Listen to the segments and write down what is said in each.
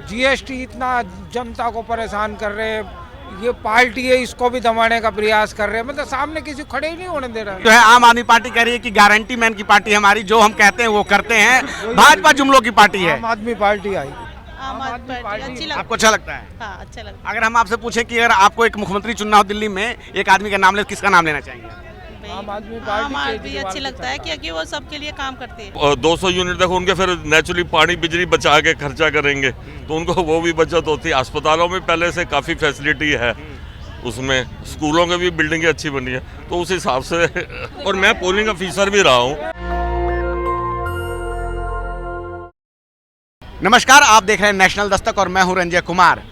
GST इतना जनता को परेशान कर रहे हैं, ये पार्टी है इसको भी दबाने का प्रयास कर रहे हैं, मतलब सामने किसी खड़े ही नहीं होने दे रहा जो है आम आदमी पार्टी कह रही है कि गारंटी मैन की पार्टी है हमारी, जो हम कहते हैं वो करते हैं। भाजपा जुमलों की पार्टी है। आम आदमी पार्टी आई। आम आदमी पार्टी अच्छी लगती आपको अच्छा लगता है? हाँ, अच्छा लगता अगर हम आपसे पूछें कि अगर आपको एक मुख्यमंत्री चुनना हो दिल्ली में, एक आदमी का नाम ले, किसका नाम लेना चाहेंगे? है। आम आदमी आम पार्टी आदमी केजरीवाल अच्छी की लगता है क्योंकि वो सबके लिए काम करती है। 200 यूनिट तक उनके फिर नेचुरली पानी बिजली बचा के खर्चा करेंगे तो उनको वो भी बचत होती है। अस्पतालों में पहले से काफ़ी फैसिलिटी है, उसमें स्कूलों की भी बिल्डिंगें अच्छी बनी है, तो उस हिसाब से और मैं पोलिंग ऑफिसर भी रहा हूँ। नमस्कार, आप देख रहे हैं नेशनल दस्तक और मैं हूं रंजय कुमार।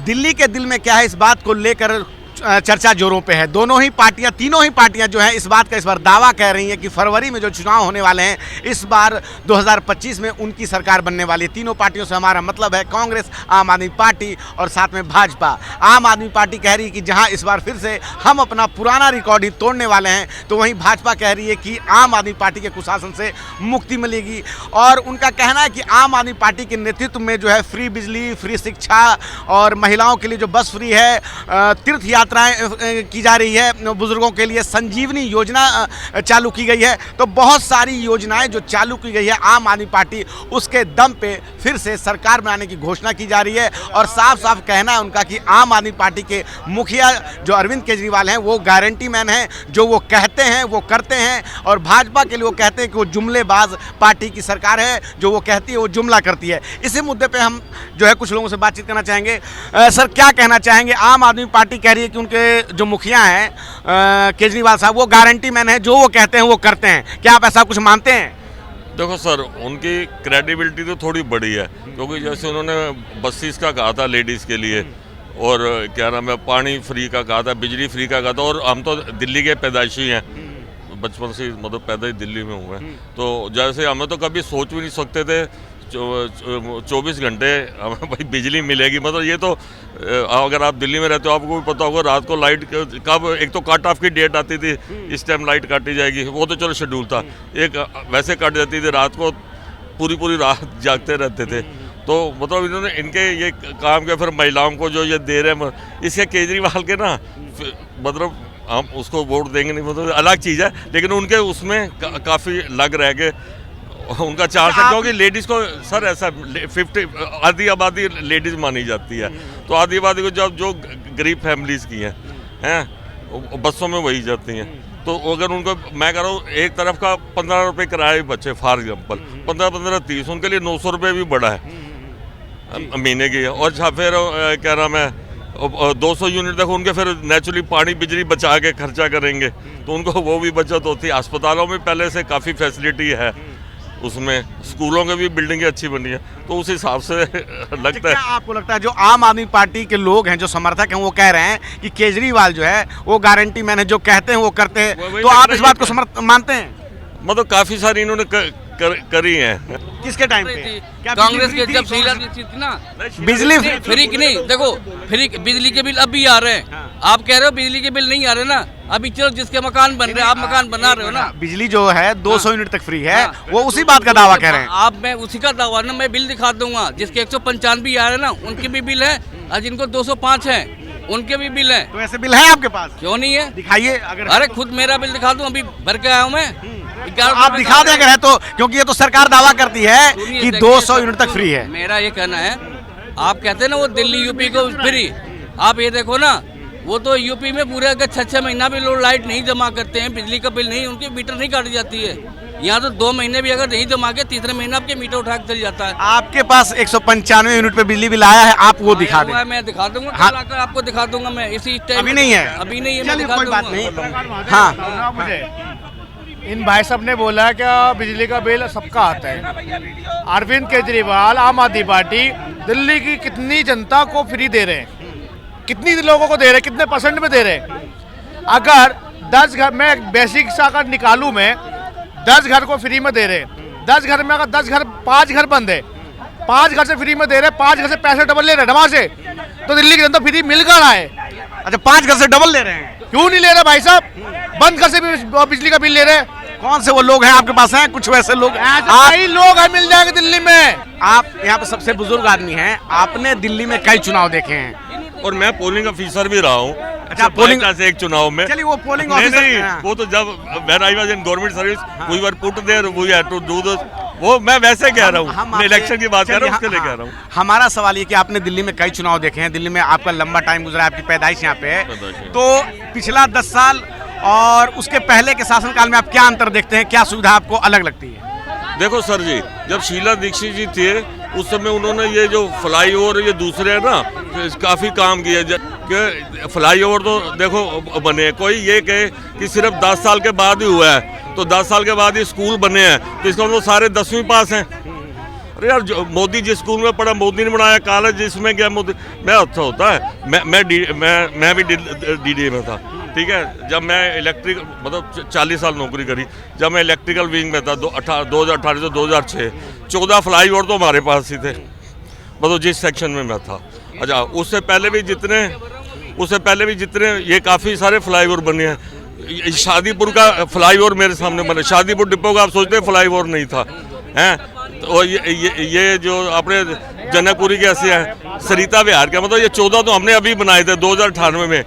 दिल्ली के दिल में क्या है, इस बात को लेकर चर्चा जोरों पे है। दोनों ही पार्टियां, तीनों ही पार्टियां जो है इस बात का इस बार दावा कह रही हैं कि फरवरी में जो चुनाव होने वाले हैं, इस बार 2025 में उनकी सरकार बनने वाली है। तीनों पार्टियों से हमारा मतलब है कांग्रेस, आम आदमी पार्टी और साथ में भाजपा। आम आदमी पार्टी कह रही है कि जहां इस बार फिर से हम अपना पुराना रिकॉर्ड ही तोड़ने वाले हैं, तो वहीं भाजपा कह रही है कि आम आदमी पार्टी के कुशासन से मुक्ति मिलेगी। और उनका कहना है कि आम आदमी पार्टी के नेतृत्व में जो है फ्री बिजली, फ्री शिक्षा और महिलाओं के लिए जो बस फ्री है, तीर्थ यात्राएं की जा रही है, बुजुर्गों के लिए संजीवनी योजना चालू की गई है। तो बहुत सारी योजनाएं जो चालू की गई है, आम आदमी पार्टी उसके दम पे फिर से सरकार बनाने की घोषणा की जा रही है। और साफ साफ कहना है उनका कि आम आदमी पार्टी के मुखिया जो अरविंद केजरीवाल हैं, वो गारंटी मैन हैं, जो वो कहते हैं वो करते हैं। और भाजपा के लिए वो कहते हैं कि वो जुमलेबाज पार्टी की सरकार है, जो वो कहती है वो जुमला करती है। इसी मुद्दे पे हम जो है कुछ लोगों से बातचीत करना चाहेंगे। सर, क्या कहना चाहेंगे? आम आदमी पार्टी कह रही है कि उनके जो मुखिया हैं केजरीवाल साहब, वो गारंटी मैन है, जो वो कहते हैं वो करते हैं। क्या आप ऐसा कुछ मानते हैं? देखो सर, उनकी क्रेडिबिलिटी तो थोड़ी बड़ी है, क्योंकि जैसे उन्होंने बसेस का कहा था लेडीज़ के लिए, और क्या नाम है, पानी फ्री का कहा था, बिजली फ्री का कहा था। और हम तो दिल्ली के पैदाइशी हैं, बचपन से मतलब पैदा ही दिल्ली में हुए हैं, तो जैसे हमें तो कभी सोच भी नहीं सकते थे 24 घंटे हमें भाई बिजली मिलेगी। मतलब ये तो अगर आप दिल्ली में रहते हो आपको भी पता होगा, रात को लाइट कब, एक तो कट ऑफ की डेट आती थी, इस टाइम लाइट काटी जाएगी, वो तो चलो शेड्यूल था। एक वैसे कट जाती थी, रात को पूरी रात जागते रहते थे। तो मतलब इन्होंने इनके ये काम किया। फिर महिलाओं को जो ये दे रहे हैं, इसके केजरीवाल के ना, मतलब हम उसको वोट देंगे नहीं, मतलब अलग चीज़ है, लेकिन उनके उसमें काफ़ी लग रह गए उनका चांस है। क्योंकि लेडीज़ को सर ऐसा 50 आधी आबादी लेडीज़ मानी जाती है, तो आधी आबादी को जब जो गरीब फैमिलीज़ की हैं बसों में वही जाती हैं, तो अगर उनको मैं कह रहा हूँ एक तरफ का 15 रुपये किराए बचे, फॉर एग्जाम्पल 15-15 30, उनके लिए 900 रुपये भी बड़ा है महीने की। और फिर क्या नाम है, 200 यूनिट तक उनके फिर नेचुरली पानी बिजली बचा के खर्चा करेंगे, तो उनको वो भी बचत होती है। अस्पतालों में पहले से काफ़ी फैसिलिटी है, उसमें स्कूलों की भी बिल्डिंगें अच्छी बनी है, तो उस हिसाब से लगता है। क्या आपको लगता है जो आम आदमी पार्टी के लोग हैं, जो समर्थक हैं, वो कह रहे हैं कि केजरीवाल जो है वो गारंटी मैन है, जो कहते हैं वो करते हैं, तो आप इस बात को मानते हैं? मतलब काफ़ी सारी इन्होंने करी हैं। किसके टाइम पे? क्या कांग्रेस के जब शीला थी ना, बिजली फ्री की नहीं, देखो फ्री बिजली के बिल अब भी आ रहे हैं। आप कह रहे हो बिजली के बिल नहीं आ रहे ना, अभी चलो जिसके मकान बन रहे हैं, आप मकान बना रहे हो ना। बिजली जो है 200 यूनिट तक फ्री है, वो उसी बात का दावा कह रहे हैं आप। मैं उसी का दावा ना, मैं बिल दिखा दूंगा, जिसके 195 आ रहे हैं ना, उनके भी बिल है, और जिनको 205 है उनके भी बिल है। तो ऐसे बिल है आपके पास? क्यों नहीं है, दिखाइए। अगर अरे खुद मेरा बिल दिखा दूं, अभी भर के आया हूँ मैं। तो आप दिखा दें अगर है तो, क्योंकि ये तो सरकार दावा करती है कि 200 यूनिट तक फ्री है। मेरा ये कहना है, आप कहते हैं ना वो दिल्ली यूपी को फ्री, आप ये देखो ना, वो तो यूपी में पूरे अगर 6-6 महीना भी लोग लाइट नहीं जमा करते हैं, बिजली का बिल नहीं, उनकी मीटर नहीं काटी जाती है। यहाँ तो 2 महीने भी अगर नहीं जमा के, तीसरे महीने आपके मीटर उठा के चल जाता है। आपके पास 195 यूनिट पे बिजली बिल आया है, आप वो दिखा दें। मैं दिखा दूंगा, हाँ। कल आकर आपको दिखा दूंगा मैं इसी टाइम। अभी नहीं है? अभी नहीं है, मैं चलिए दिखा कोई बात दूंगा। नहीं। हाँ, मुझे इन भाई साहब ने बोला कि बिजली का बिल सबका आता है। अरविंद केजरीवाल, आम आदमी पार्टी दिल्ली की कितनी जनता को फ्री दे रहे हैं, कितनी लोगों को दे रहे हैं, कितने परसेंट में दे रहे हैं? अगर 10 घर में बेसिक सा अगर निकालूं मैं, 10 घर को फ्री में दे रहे हैं, 10 घर में अगर 10 घर 5 घर बंद है, 5 घर से फ्री में दे रहे हैं, 5 घर से पैसे डबल ले रहे हैं वहां से, तो दिल्ली की जनता फ्री मिल कर रहा है। अच्छा, 5 घर से डबल ले रहे हैं? क्यों नहीं ले रहे भाई साहब? बंद घर से भी बिजली का बिल ले रहे हैं, कौन से वो लोग हैं आपके पास? हैं कुछ वैसे लोग? कई लोग हैं, मिल जाएंगे दिल्ली में। आप यहाँ पे सबसे बुजुर्ग आदमी हैं, आपने दिल्ली में कई चुनाव देखे हैं। और मैं पोलिंग ऑफिसर भी रहा हूँ। अच्छा, पोलिंग से एक चुनाव में। चलिए, वो पोलिंग नहीं, ऑफिसर नहीं, वो तो जब when I was in government service we were put there, we had to do this. वो मैं वैसे कह रहा हूँ, मैं इलेक्शन की बात कर रहा हूँ, उसके लिए कह रहा हूँ। हमारा सवाल ये कि आपने दिल्ली में कई चुनाव देखे हैं, दिल्ली में आपका लंबा टाइम गुजरा है, आपकी पैदाइश यहाँ पे है, तो पिछला 10 साल और उसके पहले के शासनकाल में आप क्या अंतर देखते हैं, क्या सुविधा आपको अलग लगती है? देखो सर जी, जब शीला दीक्षित जी थे उस समय उन्होंने ये जो फ्लाईओवर ये दूसरे है ना काफ़ी काम किया। कि फ्लाईओवर तो देखो बने, कोई ये कहे कि सिर्फ 10 साल के बाद ही हुआ है, तो 10 साल के बाद ही स्कूल बने हैं, तो इसका मतलब सारे 10वीं पास हैं। अरे यार, जो मोदी जिस स्कूल में पढ़ा मोदी ने बनाया, कॉलेज जिसमें गया मोदी, मैं अच्छा होता है। मैं भी DDA में था, ठीक है। जब मैं इलेक्ट्रिक मतलब 40 साल नौकरी करी, जब मैं इलेक्ट्रिकल विंग में था 2018 से 2006, 14 फ्लाईओवर तो हमारे पास ही थे, मतलब जिस सेक्शन में मैं था। अच्छा, उससे पहले भी जितने ये काफ़ी सारे फ्लाईओवर बने हैं। शादीपुर का फ्लाईओवर मेरे सामने बने, शादीपुर डिपो का आप सोचते हैं फ्लाईओवर नहीं था, हैं। तो ये जो अपने जनकपुरी के ऐसे हैं, सरिता विहार के, मतलब ये 14 तो हमने अभी बनाए थे 2098 में।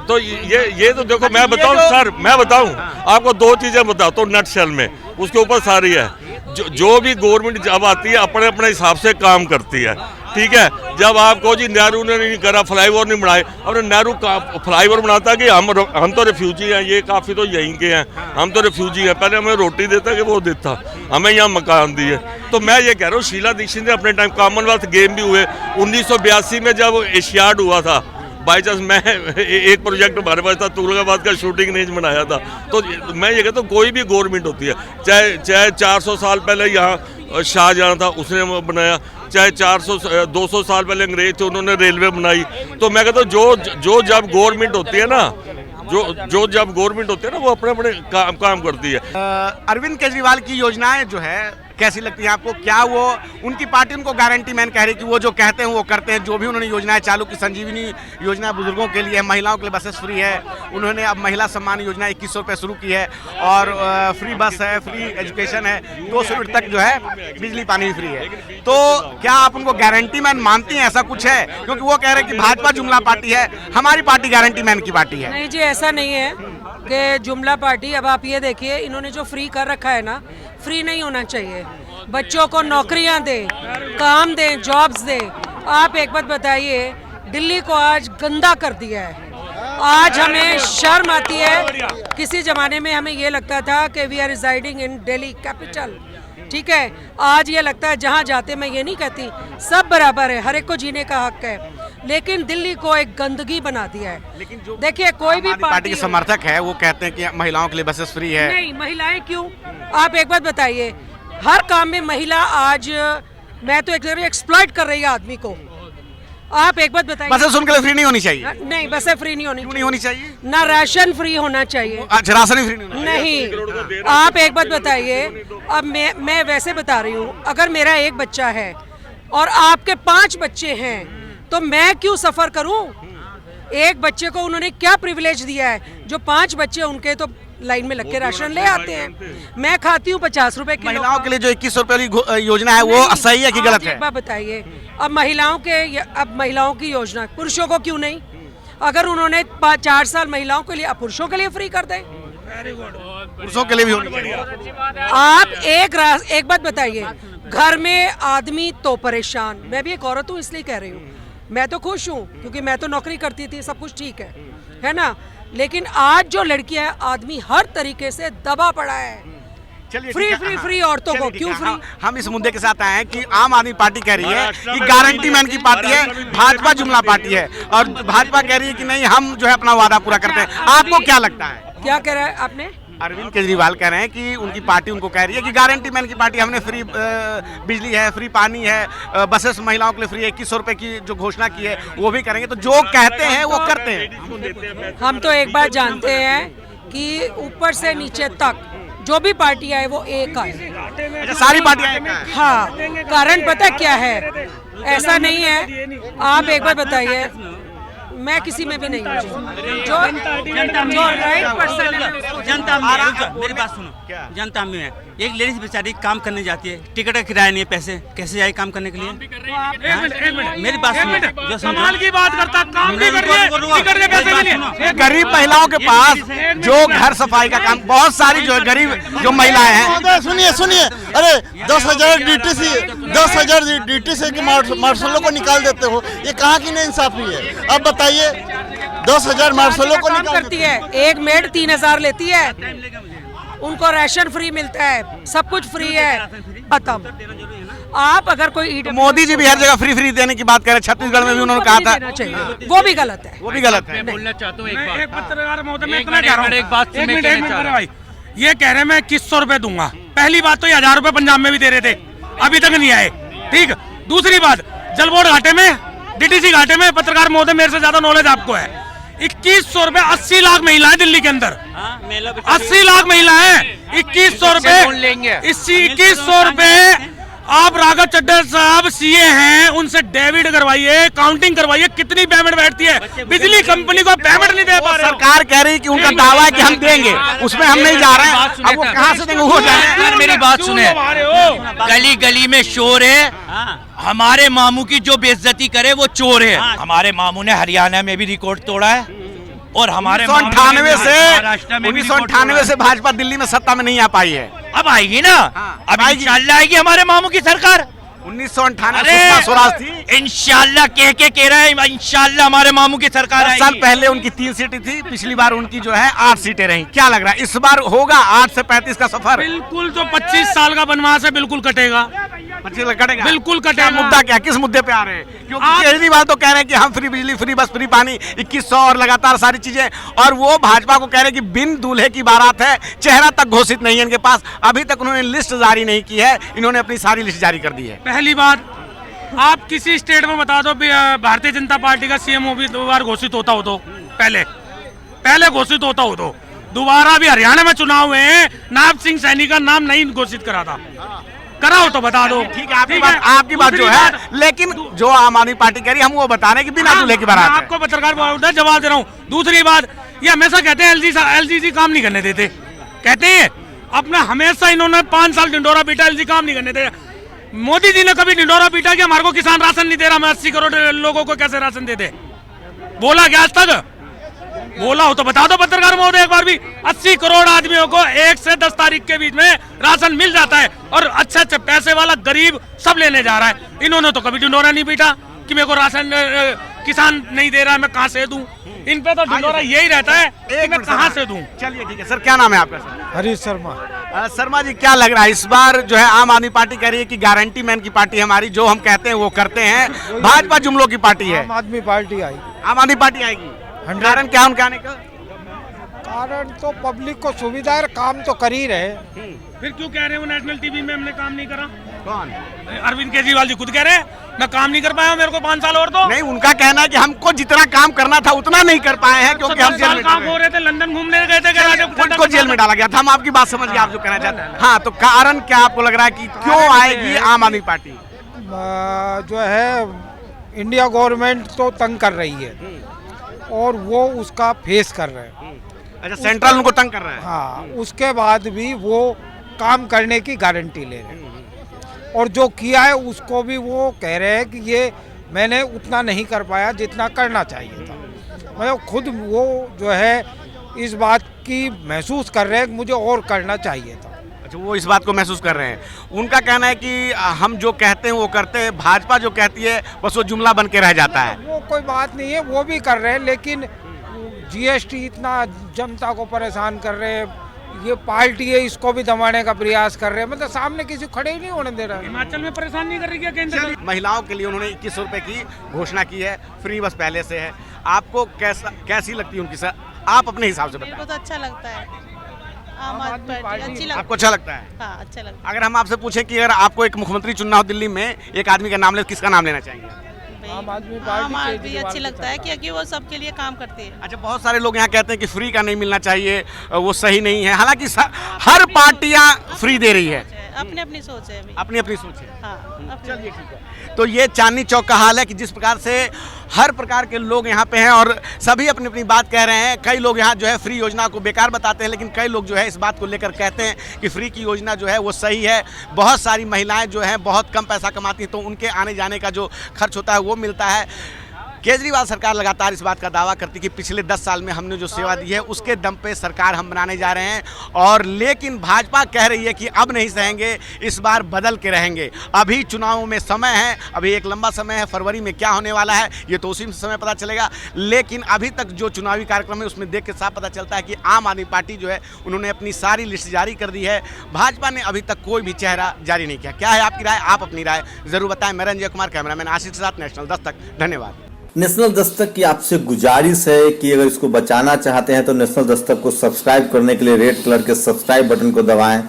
तो ये तो देखो, मैं बताऊं सर, मैं बताऊं आपको 2 चीज़ें बताता हूँ नट शेल में, उसके ऊपर सारी है। जो भी गवर्नमेंट जब आती है अपने अपने हिसाब से काम करती है, ठीक है। जब आपको जी नेहरू ने नहीं करा, फ्लाईओवर नहीं बनाए, अब नेहरू फ्लाईओवर बनाता कि हम तो रिफ्यूजी हैं, ये काफ़ी तो यहीं के हैं, हम तो रिफ्यूजी हैं, पहले हमें रोटी देता कि वो देता, हमें यहाँ मकान दिए। तो मैं ये कह रहा हूँ, शीला दीक्षित ने अपने टाइम कॉमनवेल्थ गेम भी हुए, 1982 में जब एशियाड हुआ था, बाई चांस मैं एक प्रोजेक्ट हमारे पास था, तुगलकाबाद का शूटिंग रेंज बनाया था। तो मैं ये कहता हूँ, कोई भी गवर्नमेंट होती है, चाहे 400 साल पहले यहाँ शाहजहाँ था, उसने बनाया, चाहे 200 साल पहले अंग्रेज थे, उन्होंने रेलवे बनाई। तो मैं कहता हूँ, जो जब गवर्नमेंट होती है ना, जब गवर्नमेंट होती है ना, वो अपने अपने काम करती है। अरविंद केजरीवाल की योजनाएं जो है कैसी लगती है आपको? क्या वो उनकी पार्टी उनको गारंटी मैन कह रही कि वो जो कहते हैं वो करते हैं? जो भी उन्होंने योजनाएं चालू की, संजीवनी योजना बुजुर्गों के लिए, महिलाओं के लिए बसेस फ्री है, उन्होंने अब महिला सम्मान योजना 2100 रुपये शुरू की है, और फ्री बस है, फ्री एजुकेशन है, 200 यूनिट तक जो है बिजली पानी फ्री है। तो क्या आप उनको गारंटी मैन मानती हैं? ऐसा कुछ है? क्योंकि वो कह रहे हैं कि भाजपा जुमला पार्टी है, हमारी पार्टी गारंटी मैन की पार्टी है। नहीं जी, ऐसा नहीं है कि जुमला पार्टी। अब आप ये देखिए, इन्होंने जो फ्री कर रखा है ना, फ्री नहीं होना चाहिए। बच्चों को नौकरियां दें, काम दें, जॉब्स दें। आप एक बात बताइए, दिल्ली को आज गंदा कर दिया है। आज हमें शर्म आती है। किसी ज़माने में हमें ये लगता था कि we are residing in Delhi capital, ठीक है। आज ये लगता है, जहाँ जाते, मैं ये नहीं कहती सब बराबर है, हर एक को जीने का हक है, लेकिन दिल्ली को एक गंदगी बना दिया है। लेकिन जो देखिए, कोई भी पार्टी के समर्थक है वो कहते हैं कि महिलाओं के लिए बसेस फ्री है। नहीं, महिलाएं क्यों? आप एक बात बताइए, हर काम में महिला आज, मैं तो एक्सप्लॉइट कर रही है आदमी को। आप एक बात बताइए, बसेस उनके लिए फ्री नहीं होनी चाहिए? नहीं, बसें फ्री नहीं होनी चाहिए। ना राशन फ्री होना चाहिए। अच्छा, राशन फ्री नहीं। आप एक बात बताइए, अब मैं वैसे बता रही हूँ, अगर मेरा एक बच्चा है और आपके 5 बच्चे हैं, तो मैं क्यों सफर करूं? एक बच्चे को उन्होंने क्या प्रिविलेज दिया है? जो 5 बच्चे उनके तो लाइन में लग के राशन ले आते हैं। मैं खाती हूँ 50 रुपए किलो। महिलाओं के लिए जो 2100 रुपये वाली योजना है वो सही है कि गलत है? एक बात बताइए, अब महिलाओं की योजना पुरुषों को क्यों नहीं? अगर उन्होंने 4 साल महिलाओं के लिए, अब पुरुषों के लिए फ्री कर दें। पुरुषों के लिए भी होनी चाहिए। आप एक बात बताइए, घर में आदमी तो परेशान, मैं भी एक औरत हूँ इसलिए कह रही हूँ, मैं तो खुश हूँ क्योंकि मैं तो नौकरी करती थी, सब कुछ ठीक है ना। लेकिन आज जो लड़कियां है, आदमी हर तरीके से दबा पड़ा है। फ्री औरतों को क्यों फ्री? हम इस मुद्दे के साथ आए हैं कि आम आदमी पार्टी कह रही है कि गारंटी मैन की पार्टी है, भाजपा जुमला पार्टी है, और भाजपा कह रही है कि नहीं, हम जो है अपना वादा पूरा करते हैं। आपको क्या लगता है? क्या कह रहा है आपने? अरविंद केजरीवाल कह रहे हैं कि उनकी पार्टी उनको कह रही है कि गारंटी मैन की पार्टी, हमने फ्री बिजली है, फ्री पानी है, बसेस महिलाओं के लिए फ्री है, 2100 रुपये की जो घोषणा की है वो भी करेंगे। तो जो कहते हैं वो करते हैं। हम तो एक बात जानते हैं कि ऊपर से नीचे तक जो भी पार्टी आए वो एक आए। अच्छा, सारी पार्टियां? हाँ, कारण पता क्या है? ऐसा नहीं है। आप एक बार बताइए, मैं किसी में भी नहीं हूँ जो राइट पर्सन है जनता में है, मेरी बात सुनो, जनता में है। एक लेडीज बेचारी काम करने जाती है, टिकट का किराया नहीं है, पैसे कैसे जाए काम करने के लिए? मेरी बात सुनो, जो कमाल की बात करता, काम भी कर रही है, टिकट के पैसे भी नहीं। गरीब महिलाओं के पास जो घर सफाई का काम, बहुत सारी जो है गरीब जो महिलाएं हैं। सुनिए, अरे 10,000 DTC के मार्शलों को निकाल देते हो, ये कहाँ की नाइंसाफी है? अब बताइए, 10,000 मार्शलों को काम निकाल करती है, एक मेड 3,000 लेती है, उनको राशन फ्री मिलता है, सब कुछ फ्री है, खत्म। आप अगर कोई ईट मोदी जी भी हर जगह फ्री देने की बात करें, छत्तीसगढ़ में भी उन्होंने कहा था, चाहिए वो भी गलत है, वो भी गलत है। बोलना चाहता हूँ एक पत्रकार महोदय, मैं इतना कह रहा हूँ, एक मिनट भाई, ये कह रहे मैं 2100 रुपए दूंगा। पहली बात तो ये 1000 रुपए पंजाब में भी दे रहे थे, अभी तक नहीं आए, ठीक। दूसरी बात, जलबोर्ड घाटे में, DTC घाटे में, पत्रकार महोदय मेरे से ज्यादा नॉलेज आपको है, 2100 रुपए, 80 लाख महिलाएं दिल्ली के अंदर, 80 लाख महिलाएं, 2100 रुपए, 2100 रुपए। आप राघव चड्ढा साहब CA हैं, उनसे डेबिट करवाइए, काउंटिंग करवाइए, कितनी पेमेंट बैठती है। बिजली कंपनी को पेमेंट नहीं दे पा रहे। सरकार कह रही है कि उनका दावा है कि हम देंगे, उसमें हम नहीं जा रहे हैं, अब वो कहाँ से देंगे, वो जाने। मेरी बात सुने, गली गली में शोर है, हमारे मामू की जो बेइज्जती करे वो चोर है। हमारे मामू ने हरियाणा में भी रिकॉर्ड तोड़ा है, और हमारे 1998 से भाजपा दिल्ली में सत्ता में नहीं आ पाई है। अब आएगी ना, अब इंशाल्लाह आएगी हमारे मामू की सरकार। 1998 सुषमा स्वराज थी, इंशाल्लाह कह रहा है, इंशाल्लाह हमारे मामू की सरकार आएगी। 10 साल पहले उनकी 3 सीटें थी, पिछली बार उनकी जो है 8 सीटें रही। क्या लग रहा है इस बार होगा 8 से 35 का सफर? बिल्कुल, जो 25 साल का बनवास है बिल्कुल कटेगा, 25 कटेगा, बिल्कुल कटेगा। मुद्दा क्या, किस मुद्दे पे आ रहे हैं? क्योंकि केजरीवाल तो कह रहे हैं कि हम फ्री बिजली, फ्री बस, फ्री पानी, 2100 और लगातार सारी चीजें, और वो भाजपा को कह रहे हैं कि बिन दूल्हे की बारात है, चेहरा तक घोषित नहीं है इनके पास, अभी तक उन्होंने लिस्ट जारी नहीं की है, इन्होंने अपनी सारी लिस्ट जारी कर दी है। पहली बात, आप किसी स्टेट में बता दो भारतीय जनता पार्टी का CM भी 2 बार घोषित होता हो, तो पहले घोषित होता हो, तो दोबारा भी हरियाणा में चुनाव हुए हैं, नायब सिंह सैनी का नाम नहीं घोषित करा था, करा हो तो बता दो। ठीक है, आपकी बात जो है, लेकिन जो आम आदमी पार्टी कह रही है हम वो बता रहे हैं कि बिना दूल्हे की बारात है। आपको पत्रकार जवाब दे रहा हूँ। दूसरी बात, ये हमेशा कहते हैं LGC काम नहीं करने देते, कहते हैं अपना, हमेशा इन्होंने 5 साल ढिंडोरा पीटा, LG काम नहीं करने दे। मोदी जी ने कभी ढिंडोरा पीटा कि हमारे को किसान राशन नहीं दे रहा, मैं 80 करोड़ लोगों को कैसे राशन दे दे? बोला क्या आज तक? बोला हो तो बता दो पत्रकार महोदय एक बार भी। 80 करोड़ आदमियों को 1 से 10 तारीख के बीच में राशन मिल जाता है, और अच्छे पैसे वाला गरीब सब लेने जा रहा है। इन्होंने तो कभी ढिंडोरा नहीं पीटा कि मेरे को राशन किसान नहीं दे रहा है, मैं कहाँ से दूं? इन पे तो ढिंडोरा यही रहता है कि मैं कहाँ से दूं। चलिए ठीक है सर, क्या नाम है आपका सर? हरीश शर्मा। शर्मा जी, क्या लग रहा है इस बार जो है आम आदमी पार्टी कह रही है कि गारंटी मैन की पार्टी हमारी, जो हम कहते हैं वो करते हैं, भाजपा जुमलों की पार्टी है। आम आदमी पार्टी आई, आम आदमी पार्टी आएगी, कारण क्या उनके आने का? कारण तो पब्लिक को सुविधा है, काम तो कर ही रहे। फिर क्यों कह रहे हो नेशनल टीवी में हमने काम नहीं करा? कौन? अरविंद केजरीवाल जी खुद कह रहे हैं मैं काम नहीं कर पाया, मेरे को 5 साल और दो। नहीं, उनका कहना है कि हमको जितना काम करना था उतना नहीं कर पाए हैं, क्योंकि हम जेल में काम हो रहे थे, लंदन घूमने गए थे, उनको जेल में डाला गया था। हम आपकी बात समझ गए, आप जो कहना चाहते हैं। हाँ, तो कारण क्या आपको लग रहा है कि क्यों आएगी आम आदमी पार्टी? जो है इंडिया गवर्नमेंट तो तंग कर रही है, और वो उसका फेस कर रहे हैं। अच्छा, सेंट्रल उनको तंग कर रहा है। हाँ, उसके बाद भी वो काम करने की गारंटी ले रहे हैं, और जो किया है उसको भी वो कह रहे हैं कि ये मैंने उतना नहीं कर पाया जितना करना चाहिए था। मतलब खुद वो जो है इस बात की महसूस कर रहे हैं कि मुझे और करना चाहिए था। अच्छा, वो इस बात को महसूस कर रहे हैं। उनका कहना है कि हम जो कहते हैं वो करते हैं, भाजपा जो कहती है बस वो जुमला बन के रह जाता है। वो कोई बात नहीं है, वो भी कर रहे हैं, लेकिन GST इतना जनता को परेशान कर रहे हैं, ये पार्टी है इसको भी दबाने का प्रयास कर रहे हैं, मतलब सामने किसी खड़े ही नहीं होने दे रहा। हिमाचल में परेशान नहीं कर रही क्या केंद्र? महिलाओं के लिए उन्होंने 2100 रुपए की घोषणा की है, फ्री बस पहले से है। आपको कैसी लगती है उनकी सर? आप अपने हिसाब से बताएं। मेरे को तो अच्छा लगता है, आम आदमी पार्टी अच्छी लगती है। आपको अच्छा लगता है? हाँ, अच्छा लगता है। अगर हम आपसे पूछें कि अगर आपको एक मुख्यमंत्री चुनना हो दिल्ली में, एक आदमी का नाम ले, किसका नाम लेना चाहेंगे? आम आदमी अच्छी लगता है क्योंकि वो सबके लिए काम करती है। अच्छा, बहुत सारे लोग यहाँ कहते हैं कि फ्री का नहीं मिलना चाहिए, वो सही नहीं है, हालांकि हर पार्टियां फ्री दे रही है। अपनी अपनी सोच है अभी। अपनी अपनी सोच है। हाँ, चलिए ठीक है। तो ये चांदनी चौक का हाल है कि जिस प्रकार से हर प्रकार के लोग यहाँ पे हैं और सभी अपनी अपनी बात कह रहे हैं। कई लोग यहाँ जो है फ्री योजना को बेकार बताते हैं, लेकिन कई लोग जो है इस बात को लेकर कहते हैं कि फ्री की योजना जो है वो सही है। बहुत सारी महिलाएं जो हैं बहुत कम पैसा कमाती हैं, तो उनके आने जाने का जो खर्च होता है वो मिलता है। केजरीवाल सरकार लगातार इस बात का दावा करती है कि पिछले 10 साल में हमने जो सेवा दी है उसके दम पे सरकार हम बनाने जा रहे हैं। और लेकिन भाजपा कह रही है कि अब नहीं सहेंगे, इस बार बदल के रहेंगे। अभी चुनावों में समय है, अभी एक लंबा समय है, फरवरी में क्या होने वाला है ये तो उसी समय पता चलेगा। लेकिन अभी तक जो चुनावी कार्यक्रम है उसमें देख के साफ पता चलता है कि आम आदमी पार्टी जो है उन्होंने अपनी सारी लिस्ट जारी कर दी है। भाजपा ने अभी तक कोई भी चेहरा जारी नहीं किया। क्या है आपकी राय? आप अपनी राय जरूर बताएं। मैं रंजय कुमार, कैमरामैन आशीष के साथ, नेशनल दस्तक। धन्यवाद। नेशनल दस्तक की आपसे गुजारिश है कि अगर इसको बचाना चाहते हैं तो नेशनल दस्तक को सब्सक्राइब करने के लिए रेड कलर के सब्सक्राइब बटन को दबाएं,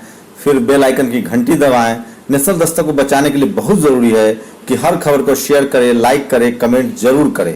फिर बेल आइकन की घंटी दबाएं। नेशनल दस्तक को बचाने के लिए बहुत जरूरी है कि हर खबर को शेयर करें, लाइक करें, कमेंट जरूर करें।